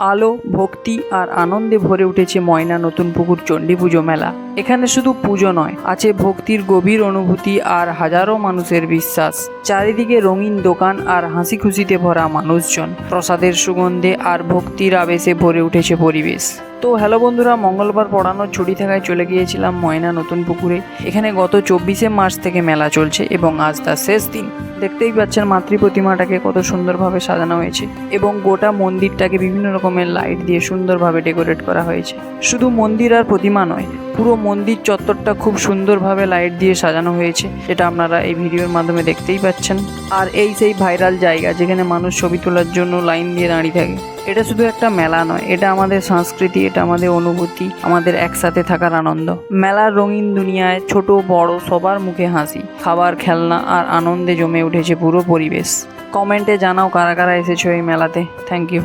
আলো, ভক্তি আর আনন্দে ভরে উঠেছে ময়না নতুন পুকুর চণ্ডী পুজো মেলা। এখানে শুধু পুজো নয়, আছে ভক্তির গভীর অনুভূতি আর হাজারো মানুষের বিশ্বাস। চারিদিকে রঙিন দোকান আর হাসি খুশিতে ভরা মানুষজন, প্রসাদের সুগন্ধে আর ভক্তির আবেশে ভরে উঠেছে পরিবেশ। তো হ্যালো বন্ধুরা, মঙ্গলবার পড়ানোর ছুটি থাকায় চলে গিয়েছিলাম ময়না নতুন পুকুরে। এখানে গত 24শে মার্চ থেকে মেলা চলছে এবং আজ তার শেষ দিন। দেখতেই পাচ্ছেন মাতৃ প্রতিমাটাকে কত সুন্দরভাবে সাজানো হয়েছে এবং গোটা মন্দিরটাকে বিভিন্ন রকমের লাইট দিয়ে সুন্দরভাবে ডেকোরেট করা হয়েছে। শুধু মন্দির আর প্রতিমা নয়, পুরো মন্দির চত্বরটা খুব সুন্দরভাবে লাইট দিয়ে সাজানো হয়েছে, যেটা আপনারা এই ভিডিওর মাধ্যমে দেখতেই পাচ্ছেন। আর এই সেই ভাইরাল জায়গা যেখানে মানুষ ছবি তোলার জন্য লাইন দিয়ে দাঁড়িয়ে থাকে। এটা শুধু একটা মেলা নয়, এটা আমাদের সংস্কৃতি, এটা আমাদের অনুভূতি, আমাদের একসাথে থাকার আনন্দ। মেলার রঙিন দুনিয়ায় ছোট বড় সবার মুখে হাসি, খাবার, খেলনা আর আনন্দে জমে উঠেছে পুরো পরিবেশ। কমেন্টে জানাও কারা কারা এসেছো এই মেলাতে। Thank you.